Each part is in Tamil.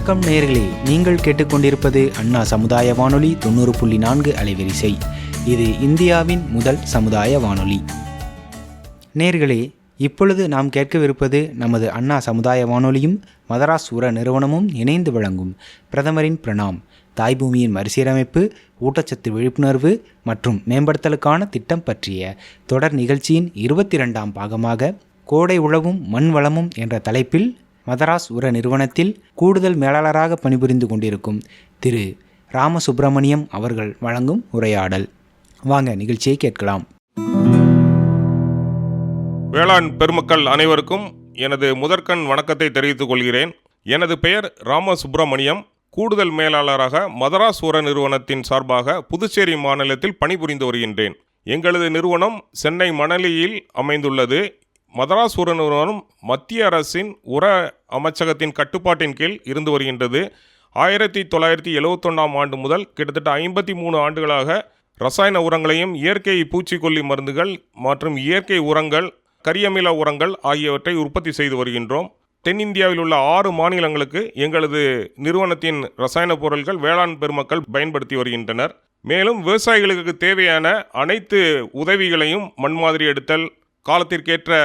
வணக்கம் நேயர்களே, நீங்கள் கேட்டுக்கொண்டிருப்பது அண்ணா சமுதாய வானொலி 90.4 அலைவரிசை. இது இந்தியாவின் முதல் சமுதாய வானொலி. நேயர்களே, இப்பொழுது நாம் கேட்கவிருப்பது நமது அண்ணா சமுதாய வானொலியும் மதராஸ் உர நிறுவனமும் இணைந்து வழங்கும் பிரதமரின் பிரணாம், தாய்பூமியின் மறுசீரமைப்பு, ஊட்டச்சத்து விழிப்புணர்வு மற்றும் மேம்படுத்தலுக்கான திட்டம் பற்றிய தொடர் நிகழ்ச்சியின் 22ஆம் பாகமாக கோடை உழவும் மண் வளமும் என்ற தலைப்பில் மதராஸ் உர நிறுவனத்தில் கூடுதல் மேலாளராக பணிபுரிந்து கொண்டிருக்கும் திரு ராமசுப்பிரமணியம் அவர்கள் வழங்கும் உரையாடல். வாங்க நிகழ்ச்சியை கேட்கலாம். வேளாண் பெருமக்கள் அனைவருக்கும் எனது முதற்கண் வணக்கத்தை தெரிவித்துக் கொள்கிறேன். எனது பெயர் ராமசுப்பிரமணியம். கூடுதல் மேலாளராக மதராஸ் உர நிறுவனத்தின் சார்பாக புதுச்சேரி மாநிலத்தில் பணிபுரிந்து வருகின்றேன். எங்களது நிறுவனம் சென்னை மணலியில் அமைந்துள்ளது. மதராஸ் உர நிறுவனம் மத்திய அரசின் உர அமைச்சகத்தின் கட்டுப்பாட்டின் கீழ் இருந்து வருகின்றது. 1971ஆம் ஆண்டு முதல் கிட்டத்தட்ட 53 ஆண்டுகளாக ரசாயன உரங்களையும் இயற்கை பூச்சிக்கொல்லி மருந்துகள் மற்றும் இயற்கை உரங்கள், கரியமில உரங்கள் ஆகியவற்றை உற்பத்தி செய்து வருகின்றோம். தென்னிந்தியாவில் உள்ள 6 மாநிலங்களுக்கு எங்களது நிறுவனத்தின் ரசாயன பொருட்கள் வேளாண் பெருமக்கள் பயன்படுத்தி வருகின்றனர். மேலும் விவசாயிகளுக்கு தேவையான அனைத்து உதவிகளையும் மண்மாதிரி எடுத்தல், காலத்திற்கேற்ற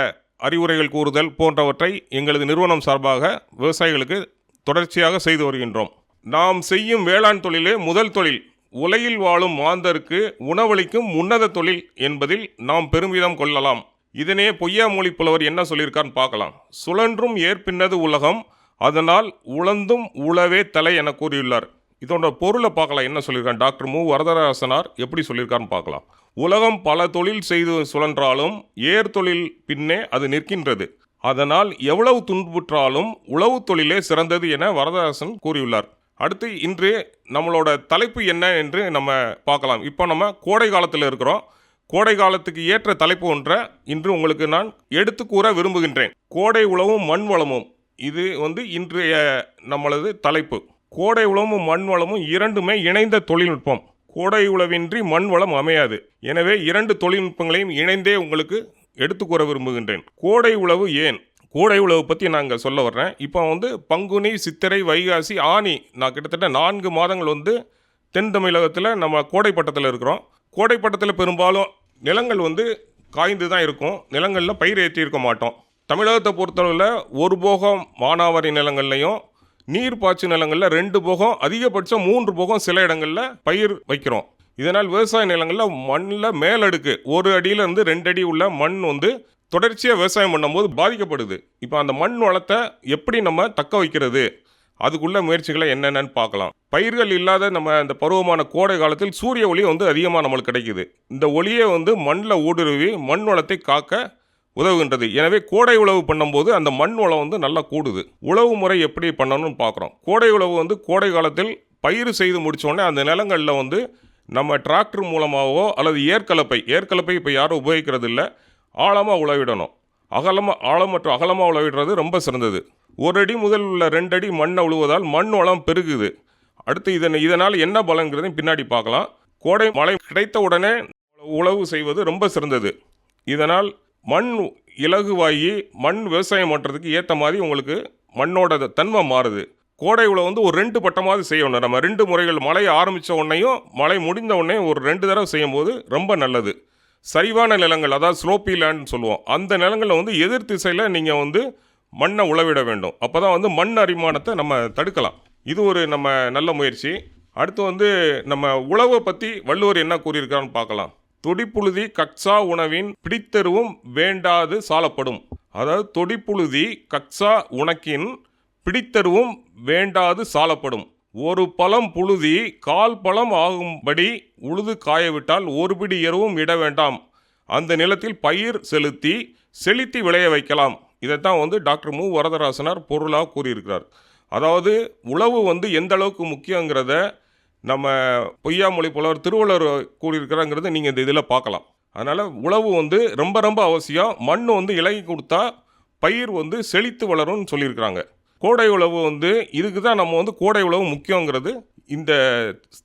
அறிவுரைகள் கூறுதல் போன்றவற்றை எங்களது நிறுவனம் சார்பாக விவசாயிகளுக்கு தொடர்ச்சியாக செய்து வருகின்றோம். நாம் செய்யும் வேளாண் தொழிலே முதல் தொழில். உலகில் வாழும் மாந்தருக்கு உணவளிக்கும் உன்னத தொழில் என்பதில் நாம் பெருமிதம் கொள்ளலாம். இதனே பொய்யாமொழி புலவர் என்ன சொல்லியிருக்கான்னு பார்க்கலாம். சுழன்றும் ஏற்பின்னது உலகம், அதனால் உழந்தும் உழவே தலை என கூறியுள்ளார். இதோட பொருளை பார்க்கலாம். என்ன சொல்லியிருக்கான் டாக்டர் மு வரதராசனார் எப்படி சொல்லியிருக்காருன்னு பார்க்கலாம். உலகம் பல தொழில் செய்து சுழன்றாலும் ஏர் தொழில் பின்னே அது நிற்கின்றது. அதனால் எவ்வளவு துன்புற்றாலும் உழவு தொழிலே சிறந்தது என வரதராசன் கூறியுள்ளார். அடுத்து இன்று நம்மளோட தலைப்பு என்ன என்று நம்ம பார்க்கலாம். இப்போ நம்ம கோடை காலத்தில் இருக்கிறோம். கோடை காலத்துக்கு ஏற்ற தலைப்பு ஒன்றை இன்று உங்களுக்கு நான் எடுத்து கூற விரும்புகின்றேன். கோடை உழவும் மண் வளமும், இது இன்றைய நம்மளது தலைப்பு. கோடை உழவும் மண் வளமும் இரண்டுமே இணைந்த தொழில்நுட்பம். கோடை உழவின்றி மண் வளம் அமையாது. எனவே 2 தொழில்நுட்பங்களையும் இணைந்தே உங்களுக்கு எடுத்து கூற விரும்புகின்றேன். கோடை உழவு ஏன்? கோடை உழவு பற்றி நாங்கள் சொல்ல வர்றேன். இப்போ பங்குனி, சித்திரை, வைகாசி, ஆனி, நான் கிட்டத்தட்ட 4 மாதங்கள் தென் தமிழகத்தில் நம்ம கோடைப்பட்டத்தில் இருக்கிறோம். கோடைப்பட்டத்தில் பெரும்பாலும் நிலங்கள் காய்ந்து தான் இருக்கும். நிலங்களில் பயிர் ஏற்றி இருக்க மாட்டோம். தமிழகத்தை பொறுத்தளவில் ஒரு போகம் மானாவாரி நிலங்கள்லையும் நீர் பாய்ச்சி நிலங்களில் 2 போகம், அதிகபட்சம் 3 போகம் சில இடங்களில் பயிர் வைக்கிறோம். இதனால் விவசாய நிலங்களில் மண்ணில் மேலடுக்கு 1 அடியிலிருந்து 2 அடி உள்ள மண் தொடர்ச்சியாக விவசாயம் பண்ணும்போது பாதிக்கப்படுது. இப்போ அந்த மண் வளத்தை எப்படி நம்ம தக்க வைக்கிறது, அதுக்குள்ள முயற்சிகளை என்னென்னு பார்க்கலாம். பயிர்கள் இல்லாத நம்ம இந்த பருவமான கோடை காலத்தில் சூரிய ஒளி அதிகமாக நம்மளுக்கு கிடைக்குது. இந்த ஒளியை மண்ணில் ஊடுருவி மண் வளத்தை காக்க உதவுகின்றது. எனவே கோடை உழவு பண்ணும்போது அந்த மண் வளம் நல்லா கூடுது. உழவு முறை எப்படி பண்ணணும்னு பார்க்குறோம். கோடை உழவு கோடை காலத்தில் பயிர் செய்து முடித்தோடனே அந்த நிலங்களில் நம்ம டிராக்டர் மூலமாகவோ அல்லது ஏற்கலப்பை இப்போ யாரும் உபயோகிக்கிறது இல்லை, ஆழமாக உழவிடணும். ஆழம் மற்றும் அகலமாக உழவிடுறது ரொம்ப சிறந்தது. 1 அடி முதல் உள்ள 2 அடி மண்ணை உழுவதால் மண் வளம் பெருகுது. அடுத்து இதனால் என்ன பலன்கிறதையும் பின்னாடி பார்க்கலாம். கோடை மழை கிடைத்த உடனே உழவு செய்வது ரொம்ப சிறந்தது. இதனால் மண் இலகுவாகி மண் விவசாயம் பண்ணுறதுக்கு ஏற்ற மாதிரி உங்களுக்கு மண்ணோட தன்மை மாறுது. கோடை உழவு ஒரு 2 பட்டமாவது செய்யணும். நம்ம 2 முறைகள், மழை ஆரம்பித்த உடனேயும் மழை முடிந்த உடனே ஒரு 2 தடவை செய்யும் போது ரொம்ப நல்லது. சரிவான நிலங்கள், அதாவது ஸ்லோப்பி லேண்ட்னு சொல்லுவோம், அந்த நிலங்களில் எதிர் திசையில் நீங்கள் மண்ணை உழவிட வேண்டும். அப்போ தான் மண் அரிமானத்தை நம்ம தடுக்கலாம். இது ஒரு நம்ம நல்ல முயற்சி. அடுத்து நம்ம உழவை பற்றி வள்ளுவர் என்ன கூறியிருக்கான்னு பார்க்கலாம். தொடிப்புழுதி கக்ஸா உணவின் பிடித்தருவும் வேண்டாது சாலப்படும். அதாவது தொடிப்புழுதி கக்ஸா உணக்கின் பிடித்தருவும் வேண்டாது சாலப்படும். ஒரு பழம் புழுதி 1/4 பழம் ஆகும்படி உழுது காயவிட்டால் 1 பிடி எருவும் இட வேண்டாம். அந்த நிலத்தில் பயிர் செலுத்தி விளைய வைக்கலாம். இதைத்தான் டாக்டர் மு வரதராசனார் பொருளாக கூறியிருக்கிறார். அதாவது உழவு எந்த அளவுக்கு முக்கியங்கிறத நம்ம பொய்யாமொழி புலவர் திருவள்ளுவர் கூறியிருக்கிறாங்கிறத நீங்கள் இந்த இதில் பார்க்கலாம். அதனால் உழவு ரொம்ப ரொம்ப அவசியம். மண் இலகி கொடுத்தா பயிர் செழித்து வளரும்னு சொல்லியிருக்கிறாங்க. கோடை உழவு இதுக்கு தான் நம்ம கோடை உழவு முக்கியங்கிறது இந்த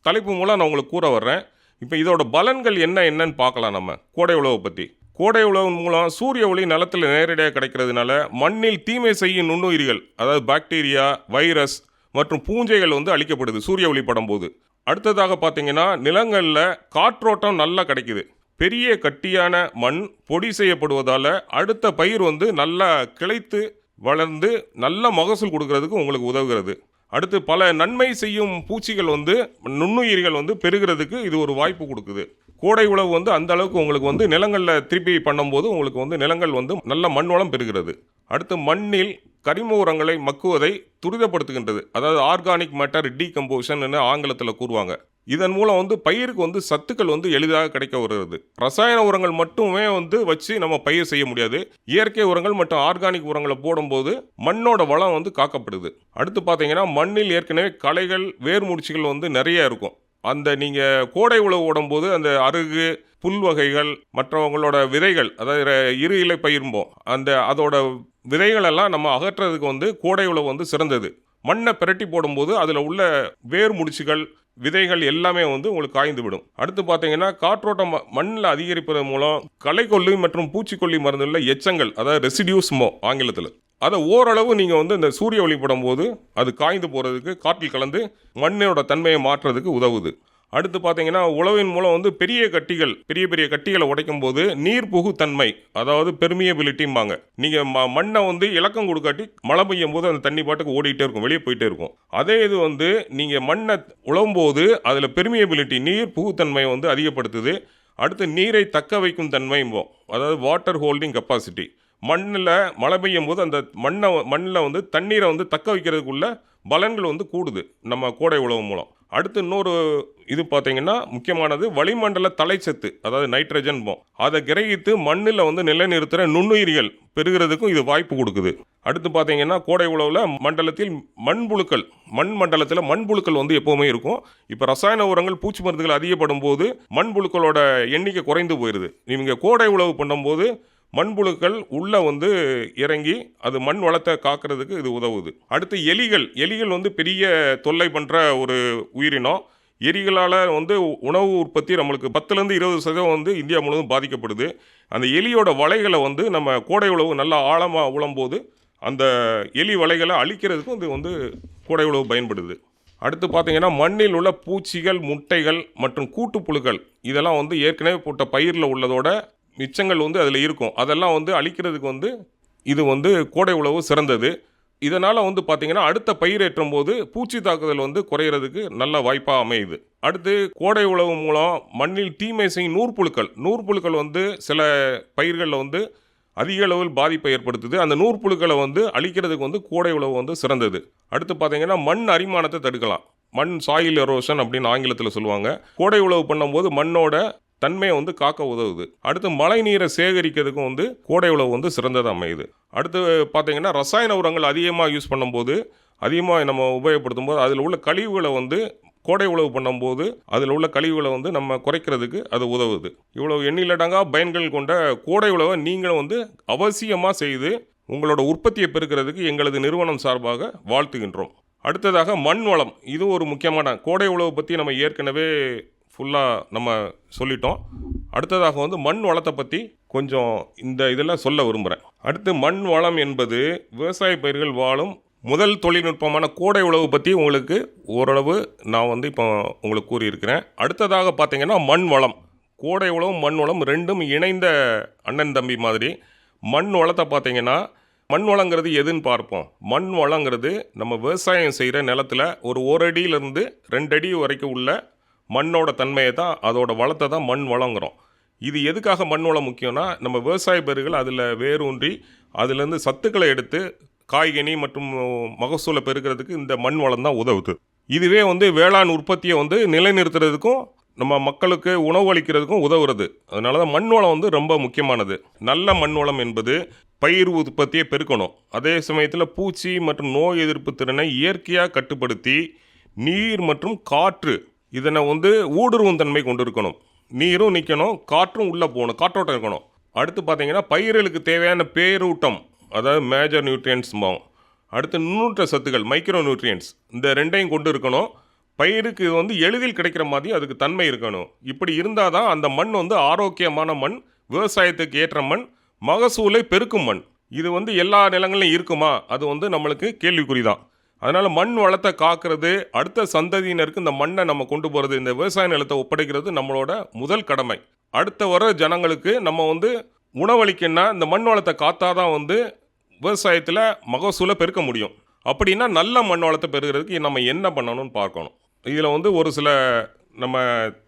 தலைப்பு மூலம் நான் உங்களுக்கு கூற வர்றேன். இப்போ இதோட பலன்கள் என்னன்னு பார்க்கலாம். நம்ம கோடை உழவை பற்றி. கோடை உழவு மூலம் சூரிய ஒளி நிலத்தில் நேரடியாக கிடைக்கிறதுனால மண்ணில் தீமை செய்யும் நுண்ணுயிரிகள், அதாவது பாக்டீரியா, வைரஸ் மற்றும் பூஞ்சைகள் வந்து அழிக்கப்படுது சூரிய ஒளி படும் போது. அடுத்ததாக பார்த்தீங்கன்னா நிலங்களில் காற்றோட்டம் நல்லா கிடைக்குது. பெரிய கட்டியான மண் பொடி செய்யப்படுவதால் அடுத்த பயிர் வந்து நல்லா கிளைத்து வளர்ந்து நல்ல மகசூல் கொடுக்கறதுக்கு உங்களுக்கு உதவுகிறது. அடுத்து பல நன்மை செய்யும் பூச்சிகள் வந்து நுண்ணுயிரிகள் வந்து பெருகிறதுக்கு இது ஒரு வாய்ப்பு கொடுக்குது. கோடை உழவு வந்து அந்த அளவுக்கு உங்களுக்கு வந்து நிலங்களில் திருப்பி பண்ணும்போது உங்களுக்கு வந்து நிலங்கள் வந்து நல்ல மண் வளம் பெறுகிறது. அடுத்து மண்ணில் கரிம உரங்களை மக்குவதை துரிதப்படுத்துகின்றது. அதாவது ஆர்கானிக் மேட்டர் டீகம்போஷன் ஆங்கிலத்தில் கூறுவாங்க. இதன் மூலம் வந்து பயிருக்கு வந்து சத்துக்கள் வந்து எளிதாக கிடைக்க வருகிறது. ரசாயன உரங்கள் மட்டுமே வந்து வச்சு நம்ம பயிர் செய்ய முடியாது. இயற்கை உரங்கள் மற்றும் ஆர்கானிக் உரங்களை போடும்போது மண்ணோட வளம் வந்து காக்கப்படுது. அடுத்து பார்த்தீங்கன்னா மண்ணில் ஏற்கனவே களைகள் வேர்மூச்சிகள் வந்து நிறைய இருக்கும். அந்த நீங்கள் கோடை உழவு ஓடும்போது அந்த அருகு புல் வகைகள் மற்றவங்களோட விதைகள், அதாவது இரு இலை பயிரும்போம், அதோட விதைகள் எல்லாம் நம்ம அகற்றுறதுக்கு வந்து கோடை உழவு வந்து சிறந்தது. மண்ணை பிரட்டி போடும்போது அதில் உள்ள வேர் முடிச்சுகள் விதைகள் எல்லாமே வந்து உங்களுக்கு காய்ந்து விடும். அடுத்து பார்த்தீங்கன்னா காற்றோட்டம் மண்ணில் அதிகரிப்பதன் மூலம் களைக்கொல்லி மற்றும் பூச்சிக்கொல்லி மருந்துள்ள எச்சங்கள், அதாவது ரெசிடியூஸ்மோ ஆங்கிலத்தில், அதை ஓரளவு நீங்கள் வந்து இந்த சூரிய ஒளி படும் போது அது காய்ந்து போகிறதுக்கு காற்றில் கலந்து மண்ணோட தன்மையை மாற்றுறதுக்கு உதவுது. அடுத்து பார்த்தீங்கன்னா உழவின் மூலம் வந்து பெரிய கட்டிகளை உடைக்கும் போது நீர் புகு தன்மை, அதாவது பெர்மியபிலிட்டிம்பாங்க. நீங்கள் மண்ணை வந்து இலக்கம் கொடுக்காட்டி மழை பெய்யும் போது அந்த தண்ணி பாட்டுக்கு ஓடிட்டே இருக்கும், வெளியே போயிட்டே இருக்கும். அதே இது வந்து நீங்கள் மண்ணை உழவும் போது அதில் பெர்மியபிலிட்டி நீர் புகு தன்மையை வந்து அதிகப்படுத்துது. அடுத்து நீரை தக்க வைக்கும் தன்மைம்போம், அதாவது வாட்டர் ஹோல்டிங் கெப்பாசிட்டி. மண்ணில் மழை பெய்யும் போது அந்த மண்ணில் வந்து தண்ணீரை வந்து தக்க வைக்கிறதுக்குள்ள பலன்கள் வந்து கூடுது நம்ம கோடை உழவு மூலம். அடுத்து இன்னொரு இது பார்த்தீங்கன்னா முக்கியமானது வளிமண்டல தலைச்சத்து, அதாவது நைட்ரஜன் போம், அதை கிரகித்து மண்ணில் வந்து நிலைநிறுத்துகிற நுண்ணுயிரிகள் பெறுகிறதுக்கும் இது வாய்ப்பு கொடுக்குது. அடுத்து பார்த்தீங்கன்னா கோடை உழவில் மண் மண்டலத்தில் மண்புழுக்கள் வந்து எப்போவுமே இருக்கும். இப்போ ரசாயன உரங்கள் பூச்சி மருந்துகள் அதிகப்படும் போது மண்புழுக்களோட எண்ணிக்கை குறைந்து போயிடுது. நீங்கள் கோடை உழவு பண்ணும்போது மண்புழுக்கள் உள்ளே வந்து இறங்கி அது மண் வளத்தை காக்கிறதுக்கு இது உதவுது. அடுத்து எலிகள் வந்து பெரிய தொல்லை பண்ணுற ஒரு உயிரினம். எலிகளால் வந்து உணவு உற்பத்தி நம்மளுக்கு 10-20% வந்து இந்தியா முழுவதும் பாதிக்கப்படுது. அந்த எலியோட வலைகளை வந்து நம்ம கோடை உழவு நல்லா ஆழமாக உழும்போது அந்த எலி வலைகளை அழிக்கிறதுக்கும் இது வந்து கோடை உழவு பயன்படுது. அடுத்து பார்த்தீங்கன்னா மண்ணில் உள்ள பூச்சிகள், முட்டைகள் மற்றும் கூட்டுப்புழுக்கள் இதெல்லாம் வந்து ஏற்கனவே போட்ட பயிரில் உள்ளதோட மிச்சங்கள் வந்து அதில் இருக்கும். அதெல்லாம் வந்து அழிக்கிறதுக்கு வந்து இது வந்து கோடை உழவு சிறந்தது. இதனால் வந்து பார்த்திங்கன்னா அடுத்த பயிர் ஏற்றும் போது பூச்சி தாக்குதல் வந்து குறையிறதுக்கு நல்ல வாய்ப்பாக அமையுது. அடுத்து கோடை உழவு மூலம் மண்ணில் தீமை செய்யும் நூற்புழுக்கள் வந்து சில பயிர்களில் வந்து அதிக அளவில் பாதிப்பை ஏற்படுத்துது. அந்த நூற்புழுக்களை வந்து அழிக்கிறதுக்கு வந்து கோடை உழவு வந்து சிறந்தது. அடுத்து பார்த்திங்கன்னா மண் அரிமானத்தை தடுக்கலாம். மண் சாயில் எரோஷன் அப்படின்னு ஆங்கிலத்தில் சொல்லுவாங்க. கோடை உழவு பண்ணும்போது மண்ணோட தன்மையை வந்து காக்க உதவுது. அடுத்து மழை நீரை சேகரிக்கிறதுக்கும் வந்து கோடை உழவு வந்து சிறந்ததாக அமையுது. அடுத்து பார்த்தீங்கன்னா ரசாயன உரங்கள் அதிகமாக நம்ம உபயோகப்படுத்தும் போது அதில் உள்ள கழிவுகளை வந்து கோடை உழவு பண்ணும்போது அதில் உள்ள கழிவுகளை வந்து நம்ம குறைக்கிறதுக்கு அது உதவுது. இவ்வளவு எண்ணிலடங்கா பயன்கள் கொண்ட கோடை உழவை நீங்களும் வந்து அவசியமாக செய்து உங்களோட உற்பத்தியை பெருக்கிறதுக்கு எங்களது நிறுவனம் சார்பாக வாழ்த்துகின்றோம். அடுத்ததாக மண் வளம், இது ஒரு முக்கியமான கோடை உழவு பற்றி நம்ம ஏற்கனவே ஃபுல்லாக நம்ம சொல்லிட்டோம். அடுத்ததாக வந்து மண் வளத்தை பற்றி கொஞ்சம் இந்த இதில் சொல்ல விரும்புகிறேன். அடுத்து மண் வளம் என்பது விவசாய பயிர்கள் வாழும் முதல் தொழில்நுட்பமான கோடை உழவு பற்றி உங்களுக்கு ஓரளவு நான் வந்து இப்போ உங்களுக்கு கூறியிருக்கிறேன். அடுத்ததாக பார்த்தீங்கன்னா மண் வளம், கோடை உழவும் மண் வளம் ரெண்டும் இணைந்த அண்ணன் தம்பி மாதிரி. மண் வளத்தை பார்த்தீங்கன்னா மண் வளங்கிறது எதுன்னு பார்ப்போம். மண் வளங்கிறது நம்ம விவசாயம் செய்கிற நிலத்தில் ஒரு அடியிலிருந்து 2 அடி வரைக்கும் உள்ள மண்ணோட தன்மையை தான், அதோட வளத்தை தான் மண் வளங்கிறோம். இது எதுக்காக மண் வளம் முக்கியம்னா நம்ம விவசாய பயிர்கள் அதில் வேரூன்றி அதுலேருந்து சத்துக்களை எடுத்து காய்கனி மற்றும் மகசூலை பெருக்கிறதுக்கு இந்த மண் வளம் தான் உதவுது. இதுவே வந்து வேளாண் உற்பத்தியை வந்து நிலைநிறுத்துறதுக்கும் நம்ம மக்களுக்கு உணவு அளிக்கிறதுக்கும் உதவுறது. அதனால தான் மண் வளம் வந்து ரொம்ப முக்கியமானது. நல்ல மண் வளம் என்பது பயிர் உற்பத்தியை பெருக்கணும். அதே சமயத்தில் பூச்சி மற்றும் நோய் எதிர்ப்பு திறனை இயற்கையாக கட்டுப்படுத்தி நீர் மற்றும் காற்று இதனை வந்து ஊடுருவும் தன்மை கொண்டு இருக்கணும். நீரும் நிற்கணும், காற்றும் உள்ளே போகணும், காற்றோட்டம் இருக்கணும். அடுத்து பார்த்தீங்கன்னா பயிர்களுக்கு தேவையான பேரூட்டம், அதாவது மேஜர் நியூட்ரியன்ஸ்மாவும், அடுத்து நுண்ணூட்ட சத்துக்கள் மைக்ரோ நியூட்ரியன்ஸ், இந்த ரெண்டையும் கொண்டு இருக்கணும். பயிருக்கு வந்து எளிதில் கிடைக்கிற மாதிரி அதுக்கு தன்மை இருக்கணும். இப்படி இருந்தால் தான் அந்த மண் வந்து ஆரோக்கியமான மண், விவசாயத்துக்கு ஏற்ற மண், மகசூலை பெருக்கும் மண். இது வந்து எல்லா நிலங்களிலும் இருக்குமா, அது வந்து நம்மளுக்கு கேள்விக்குறி தான். அதனால் மண் வளத்தை காக்கிறது, அடுத்த சந்ததியினருக்கு இந்த மண்ணை நம்ம கொண்டு போகிறது, இந்த விவசாய நிலத்தை ஒப்படைக்கிறது நம்மளோட முதல் கடமை. அடுத்த வர ஜனங்களுக்கு நம்ம வந்து உணவளிக்கன்னா இந்த மண் வளத்தை காத்தாதான் வந்து விவசாயத்தில் மகசூலை பெருக்க முடியும். அப்படின்னா நல்ல மண் வளத்தை பெறுகிறதுக்கு நம்ம என்ன பண்ணணும்னு பார்க்கணும். இதில் வந்து ஒரு சில நம்ம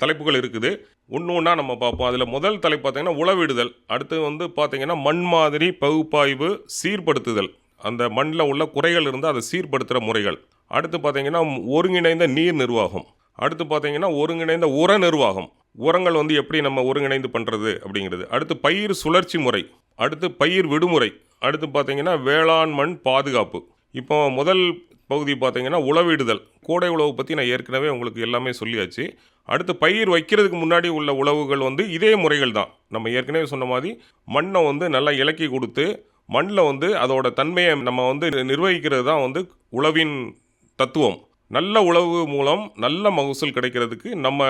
தலைப்புகள் இருக்குது, ஒன்று ஒன்றா நம்ம பார்ப்போம். அதில் முதல் தலைப்பு பார்த்திங்கன்னா உளவிடுதல். அடுத்து வந்து பார்த்திங்கன்னா மண் மாதிரி பகுப்பாய்வு சீர்படுத்துதல், அந்த மண்ணில் உள்ள குறைகள் இருந்தால் அதை சீர்படுத்துகிற முறைகள். அடுத்து பார்த்திங்கன்னா ஒருங்கிணைந்த நீர் நிர்வாகம். அடுத்து பார்த்திங்கன்னா ஒருங்கிணைந்த உர நிர்வாகம், உரங்கள் வந்து எப்படி நம்ம ஒருங்கிணைந்து பண்ணுறது அப்படிங்கிறது. அடுத்து பயிர் சுழற்சி முறை. அடுத்து பயிர் விடுமுறை. அடுத்து பார்த்திங்கன்னா வேளாண் மண் பாதுகாப்பு. இப்போ முதல் பகுதி பார்த்திங்கன்னா உழவிடுதல். கோடை உழவு பற்றி நான் ஏற்கனவே உங்களுக்கு எல்லாமே சொல்லியாச்சு. அடுத்து பயிர் வைக்கிறதுக்கு முன்னாடி உள்ள உழவுகள் வந்து இதே முறைகள் தான். நம்ம ஏற்கனவே சொன்ன மாதிரி மண்ணை வந்து நல்லா இலக்கி கொடுத்து மண்ணில் வந்து அதோட தன்மையை நம்ம வந்து நிர்வகிக்கிறது தான் வந்து உழவின் தத்துவம். நல்ல உழவு மூலம் நல்ல மகசூல் கிடைக்கிறதுக்கு நம்ம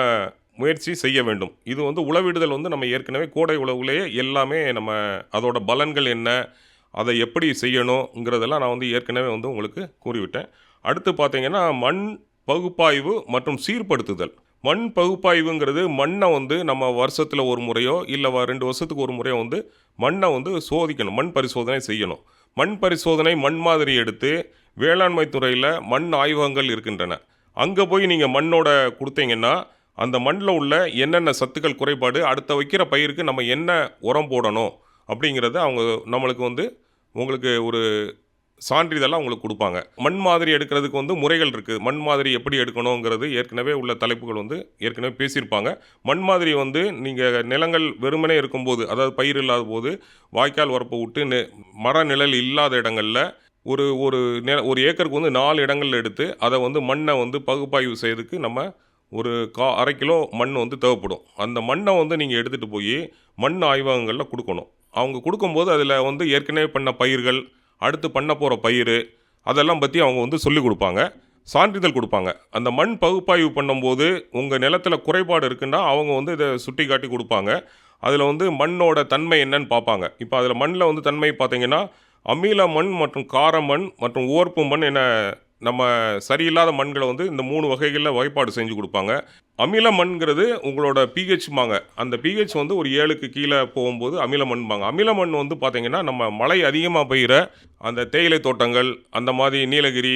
முயற்சி செய்ய வேண்டும். இது வந்து உழவிடுதல் வந்து நம்ம ஏற்கனவே கோடை உழவுலேயே எல்லாமே நம்ம அதோட பலன்கள் என்ன, அதை எப்படி செய்யணுங்கிறதெல்லாம் நான் வந்து ஏற்கனவே வந்து உங்களுக்கு கூறிவிட்டேன். அடுத்து பார்த்தீங்கன்னா மண் பகுப்பாய்வு மற்றும் சீர்படுத்துதல். மண் பகுப்பாய்வுங்கிறது மண்ணை வந்து நம்ம வருஷத்தில் ஒரு முறையோ இல்லை 2 வருஷத்துக்கு ஒரு முறையோ வந்து மண்ணை வந்து சோதிக்கணும், மண் பரிசோதனை செய்யணும். மண் பரிசோதனை மண் மாதிரி எடுத்து வேளாண்மை துறையில் மண் ஆய்வகங்கள் இருக்கின்றன. அங்கே போய் நீங்கள் மண்ணோட கொடுத்தீங்கன்னா அந்த மண்ணில் உள்ள என்னென்ன சத்துக்கள் குறைபாடு, அடுத்த வைக்கிற பயிருக்கு நம்ம என்ன உரம் போடணும் அப்படிங்கிறத அவங்க நம்மளுக்கு வந்து உங்களுக்கு ஒரு சான்றிதழாக உங்களுக்கு கொடுப்பாங்க. மண் மாதிரி எடுக்கிறதுக்கு வந்து முறைகள் இருக்குது. மண் மாதிரி எப்படி எடுக்கணுங்கிறது ஏற்கனவே உள்ள தலைப்புகள் வந்து ஏற்கனவே பேசியிருப்பாங்க. மண் மாதிரி வந்து நீங்கள் நிலங்கள் வெறுமனே இருக்கும்போது, அதாவது பயிர் இல்லாத போது வாய்க்கால் வரப்போ விட்டு மர நிழல் இல்லாத இடங்களில் ஒரு ஏக்கருக்கு வந்து 4 இடங்கள் எடுத்து அதை வந்து மண்ணை வந்து பகுப்பாய்வு செய்யறதுக்கு நம்ம ஒரு 1/2 கிலோ மண் வந்து தேவைப்படும். அந்த மண்ணை வந்து நீங்கள் எடுத்துகிட்டு போய் மண் ஆய்வகங்களில் கொடுக்கணும். அவங்க கொடுக்கும்போது அதில் வந்து ஏற்கனவே பண்ண பயிர்கள், அடுத்து பண்ண போகிற பயிர், அதெல்லாம் பற்றி அவங்க வந்து சொல்லிக் கொடுப்பாங்க, சான்றிதழ் கொடுப்பாங்க. அந்த மண் பகுப்பாய்வு பண்ணும்போது உங்கள் நிலத்தில் குறைபாடு இருக்குன்னா அவங்க வந்து இதை சுட்டி காட்டி கொடுப்பாங்க. அதில் வந்து மண்ணோட தன்மை என்னன்னு பார்ப்பாங்க. இப்போ அதில் மண்ணில் வந்து தன்மை பார்த்தீங்கன்னா அமில மண் மற்றும் கார மண் மற்றும் உவர்ப்பு மண் என நம்ம சரியில்லாத மண்களை வந்து இந்த 3 வகைகளில் வகைப்பாடு செஞ்சு கொடுப்பாங்க. அமில மண்ங்கிறது உங்களோட பிஹெச்மாங்க. அந்த பிஹெச் வந்து ஒரு 7க்கு கீழே போகும்போது அமில மண்பாங்க. அமில மண் வந்து பார்த்திங்கன்னா நம்ம மழை அதிகமாக பெய்கிற அந்த தேயிலை தோட்டங்கள், அந்த மாதிரி நீலகிரி,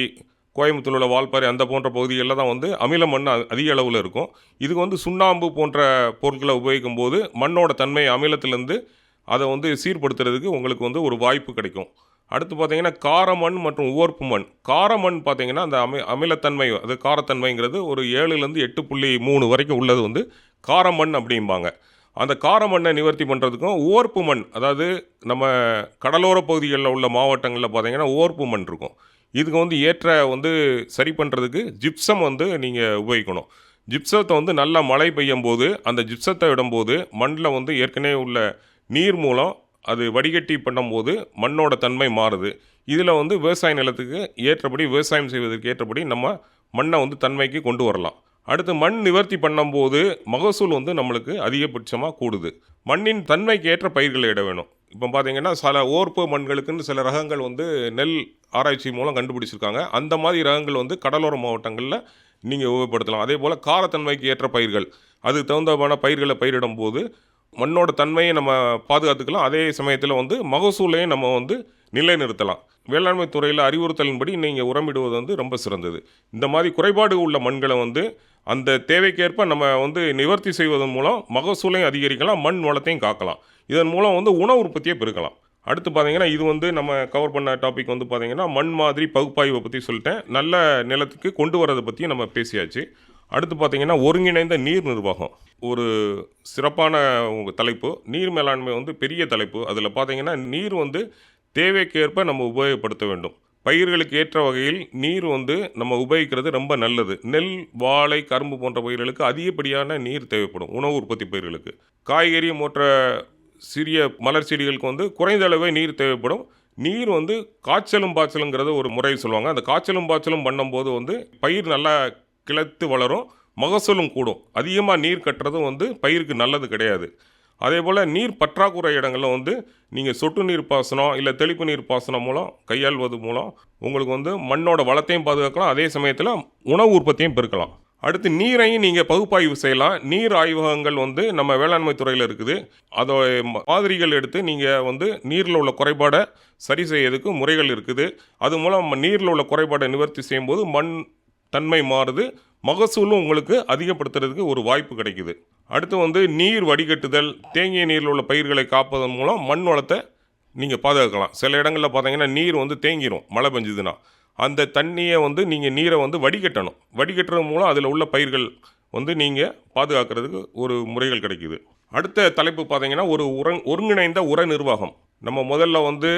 கோயம்புத்தூர் உள்ள வால்பாறை அந்த போன்ற பகுதிகளில் தான் வந்து அமில மண் அதிக அளவில் இருக்கும். இதுக்கு வந்து சுண்ணாம்பு போன்ற பொருட்களை உபயோகிக்கும் போது மண்ணோட தன்மை அமிலத்திலேருந்து அதை வந்து சீர்படுத்துறதுக்கு உங்களுக்கு வந்து ஒரு வாய்ப்பு கிடைக்கும். அடுத்து பார்த்தீங்கன்னா காரமண் மற்றும் உவர்ப்பு மண். காரமண் பார்த்தீங்கன்னா அந்த அமிலத்தன்மை, அது காரத்தன்மைங்கிறது ஒரு 7லேருந்து 8.3 வரைக்கும் உள்ளது வந்து காரமண் அப்படிம்பாங்க. அந்த காரமண்ணை நிவர்த்தி பண்ணுறதுக்கும் உவர்ப்பு மண், அதாவது நம்ம கடலோர பகுதிகளில் உள்ள மாவட்டங்களில் பார்த்தீங்கன்னா உவர்ப்பு மண் இருக்கும். இதுக்கு வந்து ஏற்ற வந்து சரி பண்ணுறதுக்கு ஜிப்சம் வந்து நீங்கள் உபயோகிக்கணும். ஜிப்சத்தை வந்து நல்லா மழை பெய்யும் போது அந்த ஜிப்சத்தை விடும்போது மண்ணில் வந்து ஏற்கனவே உள்ள நீர் மூலம் அது வடிகட்டி பண்ணும்போது மண்ணோட தன்மை மாறுது. இதில் வந்து விவசாய நிலத்துக்கு ஏற்றபடி, விவசாயம் செய்வதற்கு ஏற்றபடி நம்ம மண்ணை வந்து தன்மைக்கு கொண்டு வரலாம். அடுத்து மண் நிவர்த்தி பண்ணும்போது மகசூல் வந்து நம்மளுக்கு அதிகபட்சமாக கூடுது. மண்ணின் தன்மைக்கு ஏற்ற பயிர்களை இட வேணும். இப்போ பார்த்தீங்கன்னா சில ஓர்ப்பு மண்களுக்குன்னு சில ரகங்கள் வந்து நெல் ஆராய்ச்சி மூலம் கண்டுபிடிச்சிருக்காங்க. அந்த மாதிரி ரகங்கள் வந்து கடலோர மாவட்டங்களில் நீங்கள் உபயோகப்படுத்தலாம். அதே போல் காரத்தன்மைக்கு ஏற்ற பயிர்கள், அதுக்கு தகுந்தமான பயிர்களை பயிரிடும் போது மண்ணோட தன்மையை நம்ம பாதுகாத்துக்கலாம். அதே சமயத்தில் வந்து மகசூலையும் நம்ம வந்து நிலைநிறுத்தலாம். வேளாண்மை துறையில் அறிவுறுத்தலின்படி நீங்கள் உரமிடுவது வந்து ரொம்ப சிறந்தது. இந்த மாதிரி குறைபாடு உள்ள மண்களை வந்து அந்த தேவைக்கேற்ப நம்ம வந்து நிவர்த்தி செய்வதன் மூலம் மகசூலையும் அதிகரிக்கலாம், மண் வளத்தையும் காக்கலாம். இதன் மூலம் வந்து உணவு உற்பத்தியை பெருக்கலாம். அடுத்து பார்த்தீங்கன்னா இது வந்து நம்ம கவர் பண்ண டாபிக் வந்து பார்த்தீங்கன்னா மண் மாதிரி பகுப்பாய்வை பற்றி சொல்லிட்டேன். நல்ல நிலத்துக்கு கொண்டு வரதை பற்றியும் நம்ம பேசியாச்சு. அடுத்து பார்த்தீங்கன்னா ஒருங்கிணைந்த நீர் நிர்வாகம் ஒரு சிறப்பான தலைப்பு. நீர் மேலாண்மை வந்து பெரிய தலைப்பு. அதில் பார்த்தீங்கன்னா நீர் வந்து தேவைக்கேற்ப நம்ம உபயோகப்படுத்த வேண்டும். பயிர்களுக்கு ஏற்ற வகையில் நீர் வந்து நம்ம உபயோகிக்கிறது ரொம்ப நல்லது. நெல், வாழை, கரும்பு போன்ற பயிர்களுக்கு அதிகப்படியான நீர் தேவைப்படும். உணவு உற்பத்தி பயிர்களுக்கு, காய்கறி போன்ற சிறிய மலர் செடிகளுக்கு வந்து குறைந்த அளவே நீர் தேவைப்படும். நீர் வந்து காய்ச்சலும் பாய்ச்சலுங்கிறத ஒரு முறை சொல்லுவாங்க. அந்த காய்ச்சலும் பாய்ச்சலும் பண்ணும்போது வந்து பயிர் நல்லா கிளத்து வளரும், மகசூலும் கூடும். அதிகமாக நீர் கட்டுறதும் வந்து பயிருக்கு நல்லது கிடையாது. அதே போல் நீர் பற்றாக்குறை இடங்களில் வந்து நீங்கள் சொட்டு நீர் பாசனம் இல்லை தெளிப்பு நீர் பாசனம் மூலம் கையாள்வது மூலம் உங்களுக்கு வந்து மண்ணோட வளத்தையும் பாதுகாக்கலாம், அதே சமயத்தில் உணவு உற்பத்தியும் பெருக்கலாம். அடுத்து நீரையும் நீங்கள் பகுப்பாய்வு செய்யலாம். நீர் ஆய்வகங்கள் வந்து நம்ம வேளாண்மை துறையில் இருக்குது. அதோட மாதிரிகள் எடுத்து நீங்கள் வந்து நீரில் உள்ள குறைபாடை சரி செய்யறதுக்கு முறைகள் இருக்குது. அது மூலம் நீரில் உள்ள குறைபாடை நிவர்த்தி செய்யும்போது மண் தன்மை மாறுது, மகசூலும் உங்களுக்கு அதிகப்படுத்துறதுக்கு ஒரு வாய்ப்பு கிடைக்குது. அடுத்து வந்து நீர் வடிகட்டுதல், தேங்கிய நீரில் உள்ள பயிர்களை காப்பதன் மூலம் மண் வளத்தை நீங்கள் பாதுகாக்கலாம். சில இடங்களில் பார்த்தீங்கன்னா நீர் வந்து தேங்கிரும் மழை பெஞ்சுதுன்னா, அந்த தண்ணியை வந்து நீங்கள் நீரை வந்து வடிகட்டணும். வடிகட்டுறது மூலம் அதில் உள்ள பயிர்கள் வந்து நீங்கள் பாதுகாக்கிறதுக்கு ஒரு முறைகள் கிடைக்குது. அடுத்த தலைப்பு பார்த்தீங்கன்னா ஒருங்கிணைந்த உர நிர்வாகம். நம்ம முதல்ல வந்து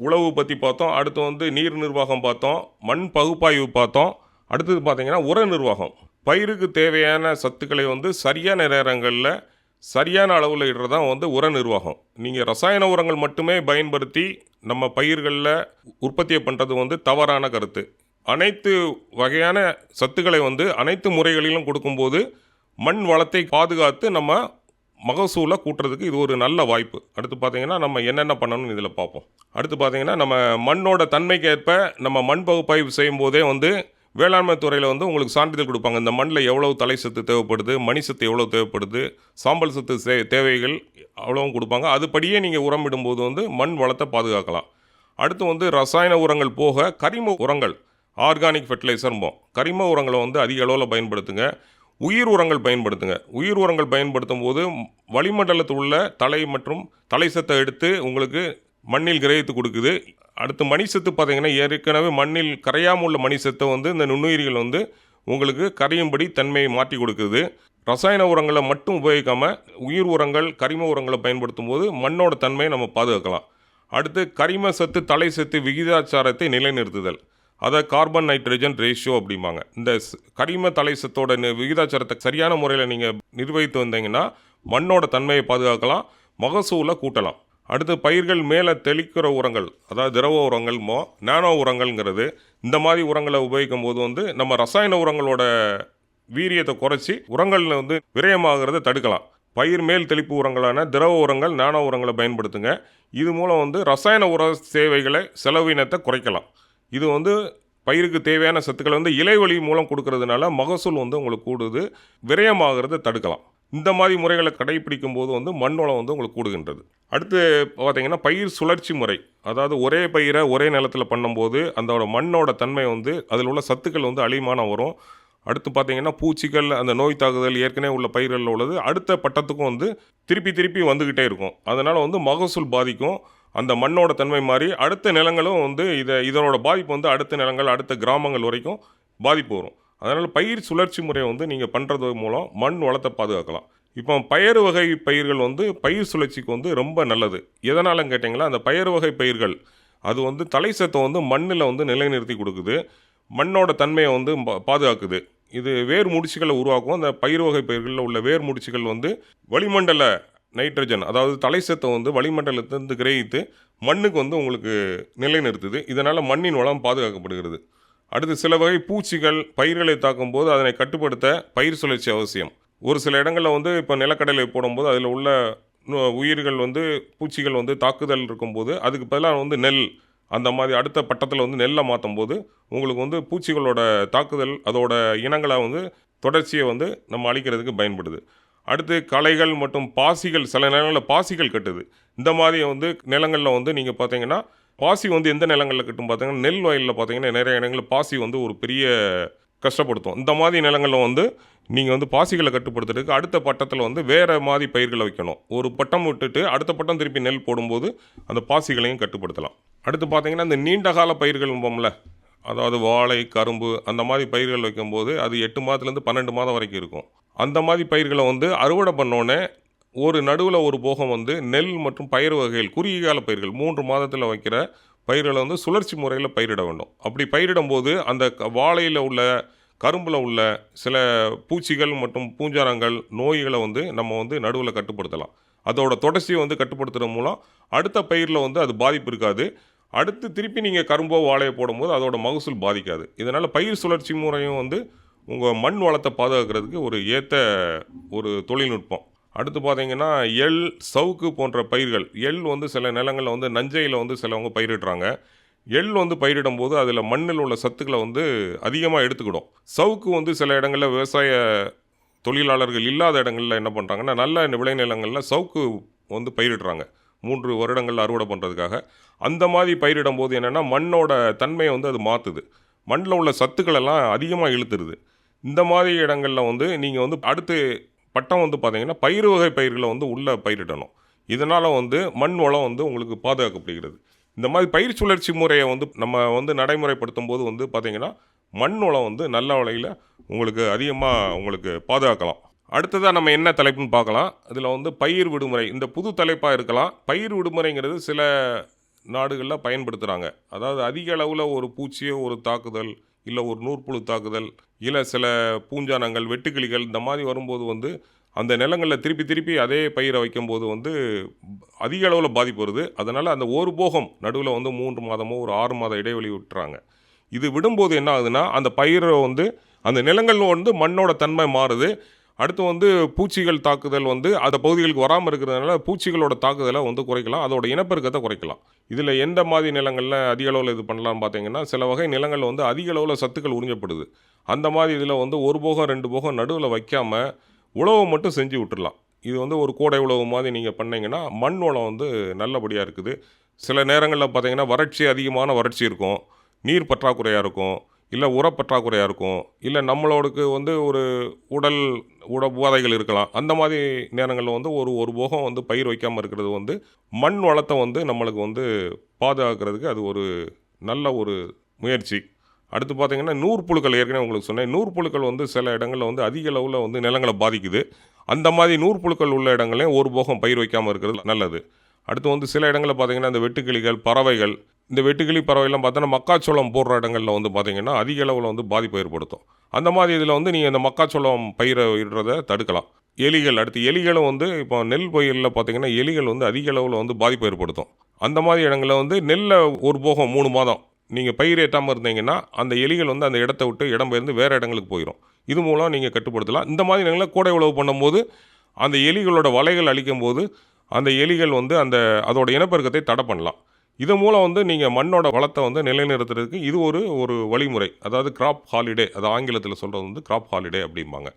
உழவு பற்றி பார்த்தோம், அடுத்து வந்து நீர் நிர்வாகம் பார்த்தோம், மண் பகுப்பாய்வு பார்த்தோம். அடுத்தது பார்த்தீங்கன்னா உர நிர்வாகம். பயிருக்கு தேவையான சத்துக்களை வந்து சரியான நேரங்களில் சரியான அளவில் இடுறது வந்து உர நிர்வாகம். நீங்கள் ரசாயன உரங்கள் மட்டுமே பயன்படுத்தி நம்ம பயிர்களில் உற்பத்தியை பண்ணுறது வந்து தவறான கருத்து. அனைத்து வகையான சத்துக்களை வந்து அனைத்து முறைகளிலும் கொடுக்கும்போது மண் வளத்தை பாதுகாத்து நம்ம மகசூலை கூட்டுறதுக்கு இது ஒரு நல்ல வாய்ப்பு. அடுத்து பார்த்தீங்கன்னா நம்ம என்னென்ன பண்ணணும்னு இதில் பார்ப்போம். அடுத்து பார்த்தீங்கன்னா நம்ம மண்ணோட தன்மைக்கேற்ப நம்ம மண் பகுப்பாய்வு செய்யும் போதே வந்து வேளாண்மை துறையில் வந்து உங்களுக்கு சான்றிதழ் கொடுப்பாங்க. இந்த மண்ணில் எவ்வளவு தலை சத்து தேவைப்படுது, மணி சத்து எவ்வளோ தேவைப்படுது, சாம்பல் சத்து தேவைகள் அவ்வளவும் கொடுப்பாங்க. அதுபடியே நீங்கள் உரமிடும்போது வந்து மண் வளத்தை பாதுகாக்கலாம். அடுத்து வந்து ரசாயன உரங்கள் போக கரிம உரங்கள், ஆர்கானிக் ஃபெர்டிலைசர்ம்போம், கரிம உரங்களை வந்து அதிக அளவில் பயன்படுத்துங்க. உயிர் உரங்கள் பயன்படுத்துங்க. உயிர் உரங்கள் பயன்படுத்தும் போது வளிமண்டலத்தில் உள்ள தலை மற்றும் தலை சத்தை எடுத்து உங்களுக்கு மண்ணில் கிரகித்து கொடுக்குது. அடுத்து மணிசத்து பார்த்தீங்கன்னா ஏற்கனவே மண்ணில் கரையாமல் உள்ள மணிசத்தை வந்து இந்த நுண்ணுயிரிகள் வந்து உங்களுக்கு கரையும்படி தன்மையை மாற்றி கொடுக்குது. ரசாயன உரங்களை மட்டும் உபயோகிக்காமல் உயிர் உரங்கள் கரிம உரங்களை பயன்படுத்தும் போது மண்ணோட தன்மையை நம்ம பாதுகாக்கலாம். அடுத்து கரிம சத்து தலை சத்து விகிதாச்சாரத்தை நிலைநிறுத்துதல், அதை கார்பன் நைட்ரஜன் ரேஷியோ அப்படிம்பாங்க. இந்த கரிம தலை சத்தோட விகிதாச்சாரத்தை சரியான முறையில் நீங்கள் நிர்வகித்து வந்தீங்கன்னா மண்ணோட தன்மையை பாதுகாக்கலாம், மகசூலை கூட்டலாம். அடுத்து பயிர்கள் மேலே தெளிக்கிற உரங்கள், அதாவது திரவ உரங்கள், நானோ உரங்கள்ங்கிறது. இந்த மாதிரி உரங்களை உபயோகிக்கும் போது வந்து நம்ம ரசாயன உரங்களோட வீரியத்தை குறைச்சி உரங்கள் வந்து விரயமாகிறத தடுக்கலாம். பயிர் மேல் தெளிப்பு உரங்களான திரவ உரங்கள், நானோ உரங்களை பயன்படுத்துங்க. இது மூலம் வந்து ரசாயன உர சேவைகளை செலவினத்தை குறைக்கலாம். இது வந்து பயிருக்கு தேவையான சத்துக்களை வந்து இலைவழி மூலம் கொடுக்கறதுனால மகசூல் வந்து உங்களுக்கு கூடுது, விரயமாகிறத தடுக்கலாம். இந்த மாதிரி முறைகளை கடைபிடிக்கும் போது வந்து மண் வளம் வந்து உங்களுக்கு கூடுகின்றது. அடுத்து பார்த்தீங்கன்னா பயிர் சுழற்சி முறை, அதாவது ஒரே பயிரை ஒரே நிலத்தில் பண்ணும்போது அந்த மண்ணோட தன்மை வந்து அதில் உள்ள சத்துக்கள் வந்து அழிமானம் வரும். அடுத்து பார்த்தீங்கன்னா பூச்சிகள், அந்த நோய் தாக்குதல் ஏற்கனவே உள்ள பயிர்களில் உள்ளது அடுத்த பட்டத்துக்கும் வந்து திருப்பி வந்துக்கிட்டே இருக்கும். அதனால் வந்து மகசூல் பாதிக்கும். அந்த மண்ணோட தன்மை மாறி அடுத்த நிலங்களும் வந்து இதனோட பாதிப்பு வந்து அடுத்த நிலங்கள் அடுத்த கிராமங்கள் வரைக்கும் பாதிப்பு வரும். அதனால் பயிர் சுழற்சி முறையை வந்து நீங்கள் பண்ணுறது மூலம் மண் வளத்தை பாதுகாக்கலாம். இப்போ பயறு வகை பயிர்கள் வந்து பயிர் சுழற்சிக்கு வந்து ரொம்ப நல்லது. எதனாலன்னு கேட்டிங்களா, அந்த பயறு வகை பயிர்கள் அது வந்து தலை சத்தை வந்து மண்ணில் வந்து நிலைநிறுத்தி கொடுக்குது, மண்ணோட தன்மையை வந்து பாதுகாக்குது. இது வேர் முடிச்சுகளை உருவாக்கும். அந்த பயிர் வகை பயிர்களில் உள்ள வேர் முடிச்சுகள் வந்து வளிமண்டல நைட்ரஜன், அதாவது தலை சத்தை வந்து வளிமண்டலத்திலிருந்து கிரகித்து மண்ணுக்கு வந்து உங்களுக்கு நிலைநிறுத்துது. இதனால் மண்ணின் வளம் பாதுகாக்கப்படுகிறது. அடுத்து சில வகை பூச்சிகள் பயிர்களை தாக்கும் போது அதனை கட்டுப்படுத்த பயிர் சுழற்சி அவசியம். ஒரு சில இடங்களில் வந்து இப்போ நிலக்கடலை போடும்போது அதில் உள்ள உயிர்கள் வந்து பூச்சிகள் வந்து தாக்குதல் இருக்கும்போது அதுக்கு பதிலாக வந்து நெல் அந்த மாதிரி அடுத்த பட்டத்தில் வந்து நெல்லை மாற்றும் போது உங்களுக்கு வந்து பூச்சிகளோட தாக்குதல் அதோட இனங்களை வந்து தொடர்ச்சியை வந்து நம்ம அழிக்கிறதுக்கு பயன்படுது. அடுத்து களைகள் மற்றும் பாசிகள், சில நிலங்களில் பாசிகள் கட்டுது. இந்த மாதிரி வந்து நிலங்களில் வந்து நீங்கள் பார்த்தீங்கன்னா பாசி வந்து எந்த நிலங்களில் கட்டும் பார்த்தீங்கன்னா நெல் வயலில் பார்த்தீங்கன்னா நிறைய இடங்களில் பாசி வந்து ஒரு பெரிய கஷ்டப்படுத்தும். இந்த மாதிரி நிலங்களில் வந்து நீங்கள் வந்து பாசிகளை கட்டுப்படுத்துறதுக்கு அடுத்த பட்டத்தில் வந்து வேறு மாதிரி பயிர்களை வைக்கணும். ஒரு பட்டம் விட்டுட்டு அடுத்த பட்டம் திருப்பி நெல் போடும்போது அந்த பாசிகளையும் கட்டுப்படுத்தலாம். அடுத்து பார்த்தீங்கன்னா இந்த நீண்ட கால பயிர்கள் போம்ல, அதாவது வாழை, கரும்பு அந்த மாதிரி பயிர்கள் வைக்கும்போது அது 8 மாதத்துலேருந்து 12 மாதம் வரைக்கும் இருக்கும். அந்த மாதிரி பயிர்களை வந்து அறுவடை பண்ணோன்னே ஒரு நடுவில் ஒரு போகம் வந்து நெல் மற்றும் பயிர் வகைகள் குறுகிய கால பயிர்கள் 3 மாதத்தில் வைக்கிற பயிர்களை வந்து சுழற்சி முறையில் பயிரிட வேண்டும். அப்படி பயிரிடும்போது அந்த வாழையில் உள்ள கரும்பில் உள்ள சில பூச்சிகள் மற்றும் பூஞ்சாரங்கள் நோய்களை வந்து நம்ம வந்து நடுவில் கட்டுப்படுத்தலாம். அதோட தொடர்ச்சியை வந்து கட்டுப்படுத்துகிற மூலம் அடுத்த பயிரில் வந்து அது பாதிப்பு இருக்காது. அடுத்து திருப்பி நீங்கள் கரும்போ வாழையை போடும்போது அதோட மகசூல் பாதிக்காது. இதனால் பயிர் சுழற்சி முறையும் வந்து உங்கள் மண் வளத்தை பாதுகாக்கிறதுக்கு ஒரு ஏற்ற ஒரு தொழில்நுட்பம். அடுத்து பார்த்தீங்கன்னா எள், சவுக்கு போன்ற பயிர்கள். எள் வந்து சில நிலங்களில் வந்து நஞ்சையில் வந்து சிலவங்க பயிரிடுறாங்க. எள் வந்து பயிரிடும்போது அதில் மண்ணில் உள்ள சத்துக்களை வந்து அதிகமாக எடுத்துக்கிடும். சவுக்கு வந்து சில இடங்களில் விவசாய தொழிலாளர்கள் இல்லாத இடங்களில் என்ன பண்ணுறாங்கன்னா, நல்ல விளைநிலங்களில் சவுக்கு வந்து பயிரிடுறாங்க. 3 வருடங்கள் அறுவடை பண்ணுறதுக்காக. அந்த மாதிரி பயிரிடும்போது என்னென்னா, மண்ணோட தன்மையை வந்து அது மாற்றுது. மண்ணில் உள்ள சத்துக்களெல்லாம் அதிகமாக இழுத்துருது. இந்த மாதிரி இடங்களில் வந்து நீங்கள் வந்து அடுத்து பட்டம் வந்து பார்த்தீங்கன்னா, பயிர் வகை பயிர்களை வந்து உள்ளே பயிரிடணும். இதனால் வந்து மண் வளம் வந்து உங்களுக்கு பாதுகாக்கப்படுகிறது. இந்த மாதிரி பயிர் சுழற்சி முறையை வந்து நம்ம வந்து நடைமுறைப்படுத்தும் போது வந்து பார்த்தீங்கன்னா, மண் வளம் வந்து நல்ல வகையில் உங்களுக்கு அதிகமாக உங்களுக்கு பாதுகாக்கலாம். அடுத்ததாக நம்ம என்ன தலைப்புன்னு பார்க்கலாம். இதில் வந்து பயிர் விடுமுறை. இந்த புது தலைப்பாக இருக்கலாம். பயிர் விடுமுறைங்கிறது சில நாடுகளில் பயன்படுத்துகிறாங்க. அதாவது அதிக அளவில் ஒரு பூச்சியோ ஒரு தாக்குதல், இல்லை ஒரு நூற்புழு தாக்குதல், இல்லை சில பூஞ்சானங்கள், வெட்டுக்கிளிகள் இந்த மாதிரி வரும்போது வந்து அந்த நிலங்களில் திருப்பி திருப்பி அதே பயிரை வைக்கும்போது வந்து அதிக அளவில் பாதிப்பு வருது. அதனால் அந்த ஒரு போகம் நடுவில் வந்து 3 மாதமோ ஒரு 6 மாத இடைவெளி விட்டுறாங்க. இது விடும்போது என்ன ஆகுதுன்னா, அந்த பயிரை வந்து அந்த நிலங்கள் வந்து மண்ணோட தன்மை மாறுது. அடுத்து வந்து பூச்சிகள் தாக்குதல் வந்து அந்த பகுதிகளுக்கு வராமல் இருக்கிறதுனால பூச்சிகளோட தாக்குதலை வந்து குறைக்கலாம். அதோட இனப்பெருக்கத்தை குறைக்கலாம். இதில் எந்த மாதிரி நிலங்களில் அதிக அளவில் இது பண்ணலாம்னு பார்த்தீங்கன்னா, சில வகை நிலங்கள் வந்து அதிக அளவில் சத்துக்கள் உறிஞ்சப்படுது. அந்த மாதிரி இதில் வந்து ஒரு போகம் 2 போகம் நடுவில் வைக்காமல் உழவு மட்டும் செஞ்சு விட்டுறலாம். இது வந்து ஒரு கோடை உழவு மாதிரி நீங்கள் பண்ணீங்கன்னா மண் வளம் வந்து நல்லபடியாக இருக்குது. சில நேரங்களில் பார்த்தீங்கன்னா அதிகமான வறட்சி இருக்கும், நீர் பற்றாக்குறையாக இருக்கும், இல்லை உரப்பற்றாக்குறையாக இருக்கும், இல்லை நம்மளோடக்கு வந்து ஒரு உடல் உபாதைகள் இருக்கலாம். அந்த மாதிரி நேரங்களில் வந்து ஒரு போகம் வந்து பயிர் வைக்காமல் இருக்கிறது வந்து மண் வளத்தை வந்து நம்மளுக்கு வந்து பாதுகாக்கிறதுக்கு அது ஒரு நல்ல ஒரு முயற்சி. அடுத்து பார்த்தீங்கன்னா நூற்புழுக்கள், ஏற்கனவே உங்களுக்கு சொன்னேன். நூற்புழுக்கள் வந்து சில இடங்களில் வந்து அதிக அளவில் வந்து நிலங்களை பாதிக்குது. அந்த மாதிரி நூற்புழுக்கள் உள்ள இடங்களையும் ஒரு போகம் பயிர் வைக்காமல் இருக்கிறது நல்லது. அடுத்து வந்து சில இடங்களில் பார்த்தீங்கன்னா இந்த வெட்டுக்கிளிகள், பறவைகள், இந்த வெட்டுக்கிளி பறவைலாம் பார்த்தோன்னா மக்காச்சோளம் போடுற இடங்களில் வந்து பார்த்தீங்கன்னா அதிக அளவில் வந்து பாதிப்பு ஏற்படுத்தும். அந்த மாதிரி இதில் வந்து நீங்கள் இந்த மக்காச்சோளம் பயிரை இடுறதை தடுக்கலாம். எலிகள், அடுத்து எலிகளும் வந்து இப்போ நெல் பயிரில் பார்த்தீங்கன்னா எலிகள் வந்து அதிக அளவில் வந்து பாதிப்பு ஏற்படுத்தும். அந்த மாதிரி இடங்களில் வந்து நெல்லை ஒரு போகம் 3 மாதம் நீங்கள் பயிர் ஏற்றாமல் இருந்தீங்கன்னா அந்த எலிகள் வந்து அந்த இடத்த விட்டு இடம்பெயர்ந்து வேறு இடங்களுக்கு போயிடும். இது மூலம் நீங்கள் கட்டுப்படுத்தலாம். இந்த மாதிரி இடங்களில் கோடை உழவு பண்ணும்போது அந்த எலிகளோட வலைகள் அழிக்கும் போது அந்த எலிகள் வந்து அதோட இனப்பெருக்கத்தை தடை பண்ணலாம். இது மூலம் வந்து நீங்கள் மண்ணோட வளத்தை வந்து நிலைநிறுத்துறதுக்கு இது ஒரு வழிமுறை. அதாவது கிராப் ஹாலிடே, அது ஆங்கிலத்தில் சொல்கிறது வந்து கிராப் ஹாலிடே அப்படிம்பாங்க.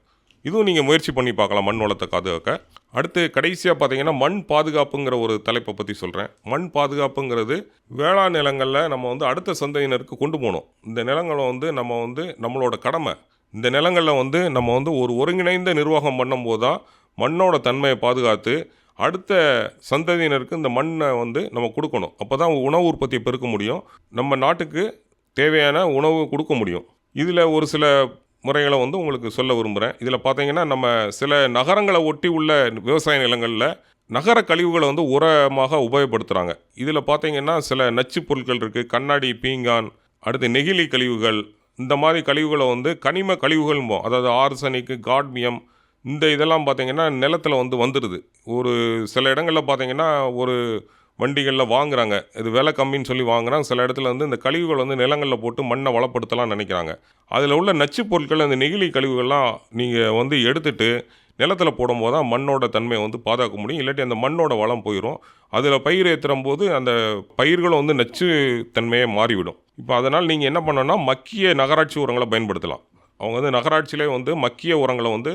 இதுவும் நீங்கள் முயற்சி பண்ணி பார்க்கலாம் மண் வளத்தை பாதுகாக்க. அடுத்து கடைசியாக பார்த்தீங்கன்னா மண் பாதுகாப்புங்கிற ஒரு தலைப்பை பற்றி சொல்கிறேன். மண் பாதுகாப்புங்கிறது வேளாண் நிலங்களில் நம்ம வந்து அடுத்த சந்ததியினருக்கு கொண்டு போகணும். இந்த நிலங்களை வந்து நம்ம வந்து நம்மளோட கடமை. இந்த நிலங்களில் வந்து நம்ம வந்து ஒரு ஒருங்கிணைந்த நிர்வாகம் பண்ணும்போது தான் மண்ணோட தன்மையை பாதுகாத்து அடுத்த சந்ததியினருக்கு இந்த மண்ணை வந்து நம்ம கொடுக்கணும். அப்போ தான் உணவு உற்பத்தியை பெருக்க முடியும், நம்ம நாட்டுக்கு தேவையான உணவு கொடுக்க முடியும். இதில் ஒரு சில முறைகளை வந்து உங்களுக்கு சொல்ல விரும்புகிறேன். இதில் பார்த்தீங்கன்னா நம்ம சில நகரங்களை ஒட்டி உள்ள விவசாய நிலங்களில் நகர கழிவுகளை வந்து உரமாக உபயோகப்படுத்துகிறாங்க. இதில் பார்த்தீங்கன்னா சில நச்சு பொருட்கள் இருக்குது. கண்ணாடி, பீங்கான், அடுத்து நெகிழி கழிவுகள், இந்த மாதிரி கழிவுகளை வந்து கனிம கழிவுகள்ம்போம். அதாவது ஆர்சனிக்கு, காட்மியம், இந்த இதெல்லாம் பார்த்தீங்கன்னா நிலத்தில் வந்து வந்துடுது. ஒரு சில இடங்களில் பார்த்தீங்கன்னா ஒரு வண்டிகளில் வாங்குறாங்க, இது விலை கம்மின்னு சொல்லி வாங்குறாங்க. சில இடத்துல வந்து இந்த கழிவுகள் வந்து நிலங்களில் போட்டு மண்ணை வளப்படுத்தலாம்னு நினைக்கிறாங்க. அதில் உள்ள நச்சு பொருட்கள், அந்த நெகிழி கழிவுகள்லாம் நீங்கள் வந்து எடுத்துட்டு நிலத்தில் போடும்போது தான் மண்ணோட தன்மையை வந்து பாதுகாக்க முடியும். இல்லாட்டி அந்த மண்ணோட வளம் போயிடும். அதில் பயிர் ஏற்றுறும் போது அந்த பயிர்களும் வந்து நச்சு தன்மையை மாறிவிடும். இப்போ அதனால் நீங்கள் என்ன பண்ணணும்னா மக்கிய நகராட்சி உரங்களை பயன்படுத்தலாம். அவங்க வந்து நகராட்சியிலே வந்து மக்கிய உரங்களை வந்து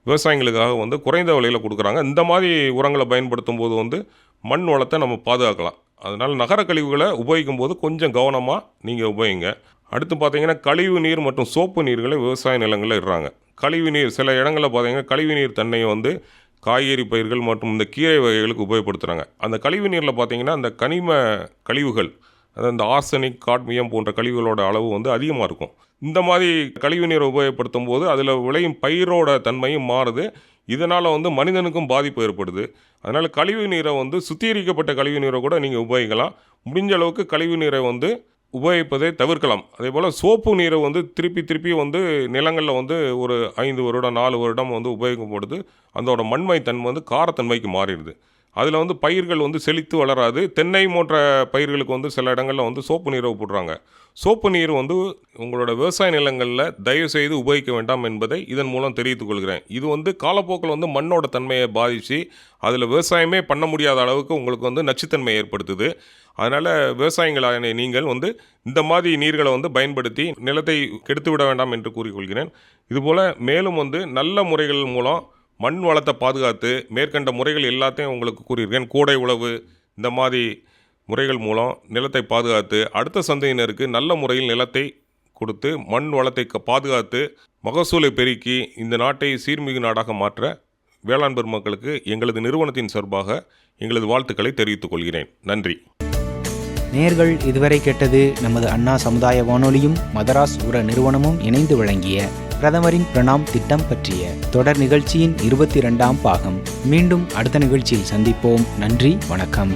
விவசாயிகளுக்காக வந்து குறைந்த விலையில் கொடுக்குறாங்க. இந்த மாதிரி உரங்களை பயன்படுத்தும் போது வந்து மண் வளத்தை நம்ம பாதுகாக்கலாம். அதனால் நகர கழிவுகளை உபயோகிக்கும் போது கொஞ்சம் கவனமாக நீங்கள் உபயோகிங்க. அடுத்து பார்த்தீங்கன்னா கழிவு நீர் மற்றும் சோப்பு நீர்களை விவசாய நிலங்களில் இடுறாங்க. கழிவு நீர் சில இடங்களில் பார்த்தீங்கன்னா கழிவு நீர் தன்மையை வந்து காய்கறி பயிர்கள் மற்றும் இந்த கீரை வகைகளுக்கு உபயோகப்படுத்துகிறாங்க. அந்த கழிவு நீரில் பார்த்தீங்கன்னா அந்த கனிம கழிவுகள், அதாவது இந்த ஆர்சனிக், காட்மியம் போன்ற கழிவுகளோட அளவு வந்து அதிகமாக இருக்கும். இந்த மாதிரி கழிவு நீரை உபயோகப்படுத்தும் போது அதில் விளையும் பயிரோட தன்மையும் மாறுது. இதனால் வந்து மனிதனுக்கும் பாதிப்பு ஏற்படுது. அதனால் கழிவு நீரை வந்து சுத்திகரிக்கப்பட்ட கழிவு நீரை கூட நீங்கள் உபயோகிக்கலாம். முடிஞ்ச அளவுக்கு கழிவு நீரை வந்து உபயோகிப்பதை தவிர்க்கலாம். அதே போல் சோப்பு நீரை வந்து திருப்பி வந்து நிலங்களில் வந்து ஒரு 5 வருடம் 4 வருடம் வந்து உபயோகப்படுது. அதோட மண்மை தன்மை வந்து காரத்தன்மைக்கு மாறிடுது. அதில் வந்து பயிர்கள் வந்து செழித்து வளராது. தென்னை போன்ற பயிர்களுக்கு வந்து சில இடங்களில் வந்து சோப்பு நீரை போடுறாங்க. சோப்பு நீர் வந்து உங்களோட விவசாய நிலங்களில் தயவுசெய்து உபயோகிக்க வேண்டாம் என்பதை இதன் மூலம் தெரிவித்துக் கொள்கிறேன். இது வந்து காலப்போக்கில் வந்து மண்ணோட தன்மையை பாதித்து அதில் விவசாயமே பண்ண முடியாத அளவுக்கு உங்களுக்கு வந்து நச்சுத்தன்மை ஏற்படுத்துது. அதனால் விவசாயிகளான நீங்கள் வந்து இந்த மாதிரி நீர்களை வந்து பயன்படுத்தி நிலத்தை கெடுத்து விட வேண்டாம் என்று கூறிக்கொள்கிறேன். இதுபோல் மேலும் வந்து நல்ல முறைகள் மூலம் மண் வளத்தை பாதுகாத்து மேற்கண்ட முறைகள் எல்லாத்தையும் உங்களுக்கு கூறியிருக்கேன். கூடை உழவு இந்த மாதிரி முறைகள் மூலம் நிலத்தை பாதுகாத்து அடுத்த சந்ததியினருக்கு நல்ல முறையில் நிலத்தை கொடுத்து மண் வளத்தை பாதுகாத்து மகசூலை பெருக்கி இந்த நாட்டை சீர்மிகு நாடாக மாற்ற வேளாண் பெருமக்களுக்கு எங்களது நிறுவனத்தின் சார்பாக எங்களது வாழ்த்துக்களை தெரிவித்துக் கொள்கிறேன். நன்றி. நேர்கள் இதுவரை கேட்டது நமது அண்ணா சமுதாய வானொலியும் மதராஸ் உர நிறுவனமும் இணைந்து வழங்கிய பிரதமரின் பிரணாம் திட்டம் பற்றிய தொடர் நிகழ்ச்சியின் 22ஆம் பாகம். மீண்டும் அடுத்த நிகழ்ச்சியில் சந்திப்போம். நன்றி, வணக்கம்.